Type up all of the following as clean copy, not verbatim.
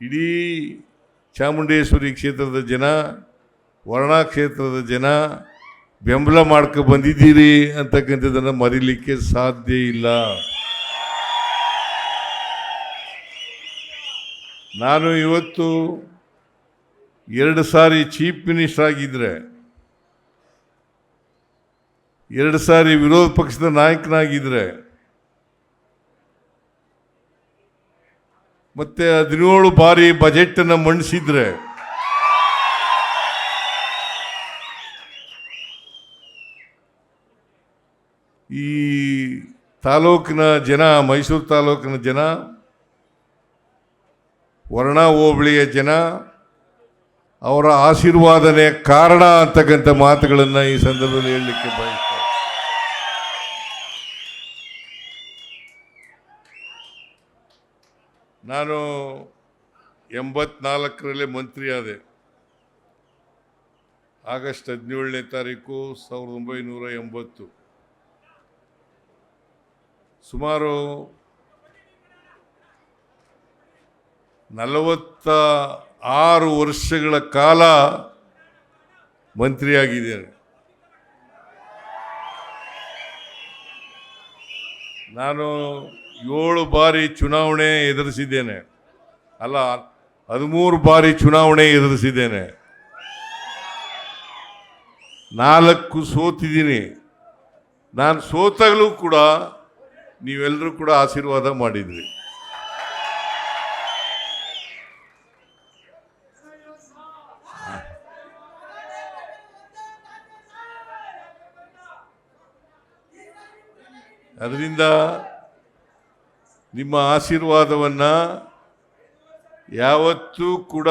ಇಡೀ ಚಾಮುಂಡೇಶ್ವರಿ ಕ್ಷೇತ್ರದ ಜನ, ವರ್ಣಾ ಕ್ಷೇತ್ರದ ಜನ ಬೆಂಬಲ ಮಾಡ್ಕೊ ಬಂದಿದ್ದೀರಿ ಅಂತಕ್ಕಂಥದ್ದನ್ನು ಮರೀಲಿಕ್ಕೆ ಸಾಧ್ಯ ಇಲ್ಲ. ನಾನು ಇವತ್ತು 2 ಸಾರಿ ಚೀಫ್ ಮಿನಿಸ್ಟರ್ ಆಗಿದ್ದರೆ, 2 ಸಾರಿ ವಿರೋಧ ಪಕ್ಷದ ನಾಯಕನಾಗಿದ್ದರೆ, ಮತ್ತೆ 17 ಬಾರಿ ಬಜೆಟ್ ಅನ್ನು ಮಂಡಿಸಿದ್ರೆ, ಈ ತಾಲೂಕಿನ ಜನ, ಮೈಸೂರು ತಾಲೂಕಿನ ಜನ, ವರ್ಣಾ ಹೋಬಳಿಯ ಜನ ಅವರ ಆಶೀರ್ವಾದನೆ ಕಾರಣ ಅಂತಕ್ಕಂಥ ಮಾತುಗಳನ್ನು ಈ ಸಂದರ್ಭದಲ್ಲಿ ಹೇಳಲಿಕ್ಕೆ ಬಯಸ್ತಾರೆ. ನಾನು 84ರಲ್ಲಿ ಮಂತ್ರಿ ಆದೆ. ಆಗಸ್ಟ್ 17ನೇ ತಾರೀಕು 1980. ಸುಮಾರು 46 ವರ್ಷಗಳ ಕಾಲ ಮಂತ್ರಿಯಾಗಿದ್ದೇನೆ. ನಾನು 7 ಬಾರಿ ಚುನಾವಣೆ ಎದುರಿಸಿದ್ದೇನೆ. ಅಲ್ಲ, 13 ಬಾರಿ ಚುನಾವಣೆ ಎದುರಿಸಿದ್ದೇನೆ. 4 ಸೋತಿದ್ದೀನಿ. ನಾನು ಸೋತಾಗಲೂ ಕೂಡ ನೀವೆಲ್ಲರೂ ಕೂಡ ಆಶೀರ್ವಾದ ಮಾಡಿದ್ರಿ. ಅದರಿಂದ ನಿಮ್ಮ ಆಶೀರ್ವಾದವನ್ನು ಯಾವತ್ತೂ ಕೂಡ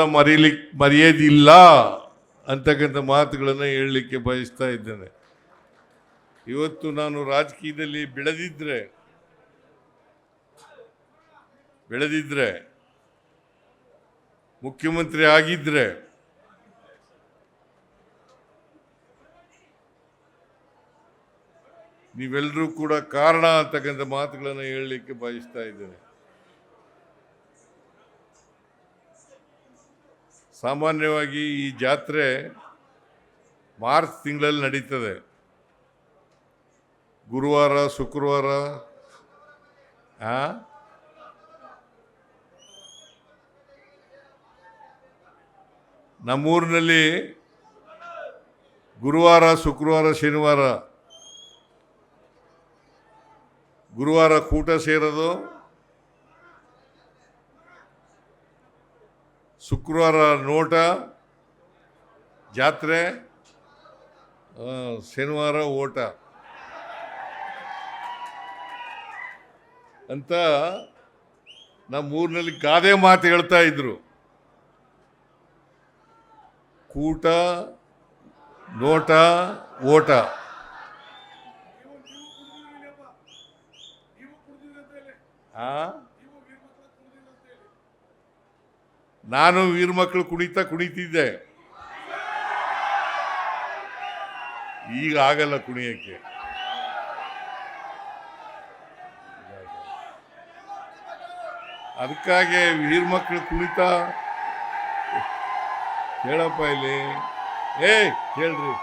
ಮರೆಯೋದಿಲ್ಲ ಅಂತಕ್ಕಂಥ ಮಾತುಗಳನ್ನು ಹೇಳಲಿಕ್ಕೆ ಬಯಸ್ತಾ ಇದ್ದೇನೆ. ಇವತ್ತು ನಾನು ರಾಜಕೀಯದಲ್ಲಿ ಬೆಳೆದಿದ್ರೆ ಮುಖ್ಯಮಂತ್ರಿ ಆಗಿದ್ರೆ ನೀವೆಲ್ಲರೂ ಕೂಡ ಕಾರಣ ಅಂತಕ್ಕಂಥ ಮಾತುಗಳನ್ನು ಹೇಳಲಿಕ್ಕೆ ಬಯಸ್ತಾ ಇದ್ದೇನೆ. ಸಾಮಾನ್ಯವಾಗಿ ಈ ಜಾತ್ರೆ ಮಾರ್ಚ್ ತಿಂಗಳಲ್ಲಿ ನಡೀತದೆ. ಗುರುವಾರ, ಶುಕ್ರವಾರ. ನಮ್ಮೂರಿನಲ್ಲಿ ಗುರುವಾರ, ಶುಕ್ರವಾರ, ಶನಿವಾರ. ಗುರುವಾರ ಕೂಟ ಸೇರೋದು, ಶುಕ್ರವಾರ ನೋಟ ಜಾತ್ರೆ, ಶನಿವಾರ ಓಟ ಅಂತ ನಮ್ಮೂರಿನಲ್ಲಿ ಗಾದೆ ಮಾತು ಹೇಳ್ತಾ ಇದ್ರು. ಕೂಟ, ನೋಟ, ಓಟ. ನಾನು ವೀರಮಕ್ಕಳು ಕುಣಿತಿದ್ದೆ. ಈಗ ಆಗಲ್ಲ ಕುಣಿಯಕ್ಕೆ. ಅದಕ್ಕಾಗಿ ವೀರಮಕ್ಕಳು ಕುಣಿತ ಹೇಳಪ್ಪ ಇಲ್ಲಿ. ಹೇಳ್ರಿ.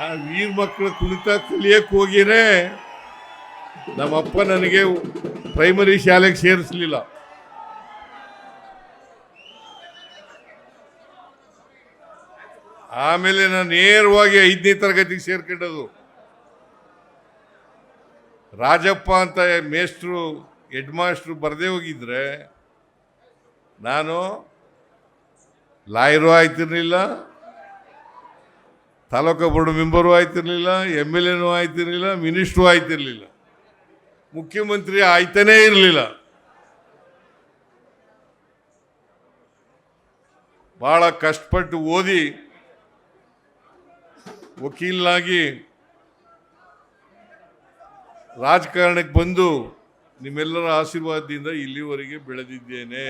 ಆ ವೀರಮಕ್ಕಳು ಕುಣಿತ ಕಲಿಯಕ್ಕೆ ಹೋಗಿನೇ ನಮ್ಮಪ್ಪ ನನಗೆ ಪ್ರೈಮರಿ ಶಾಲೆಗೆ ಸೇರಿಸಲಿಲ್ಲ. ಆಮೇಲೆ ನಾನು ನೇರವಾಗಿ 5ನೇ ತರಗತಿಗೆ ಸೇರ್ಕೊಂಡದು. ರಾಜಪ್ಪ ಅಂತ ಹೆಡ್ ಮಾಸ್ಟ್ರು ಬರದೇ ಹೋಗಿದ್ರೆ ನಾನು ಲಾಯರು ಆಯ್ತಿರ್ಲಿಲ್ಲ, ತಾಲೂಕು ಬೋರ್ಡ್ ಮೆಂಬರು ಆಯ್ತಿರ್ಲಿಲ್ಲ, MLAನೂ ಆಯ್ತಿರ್ಲಿಲ್ಲ, ಮಿನಿಸ್ಟ್ರು ಆಯ್ತಿರ್ಲಿಲ್ಲ, ಮುಖ್ಯಮಂತ್ರಿ ಆಯ್ತಾನೇ ಇರಲಿಲ್ಲ. ಭಾಳ ಕಷ್ಟಪಟ್ಟು ಓದಿ ವಕೀಲನಾಗಿ ರಾಜಕಾರಣಕ್ಕೆ ಬಂದು ನಿಮ್ಮೆಲ್ಲರ ಆಶೀರ್ವಾದದಿಂದ ಇಲ್ಲಿವರೆಗೆ ಬೆಳೆದಿದ್ದೇನೆ.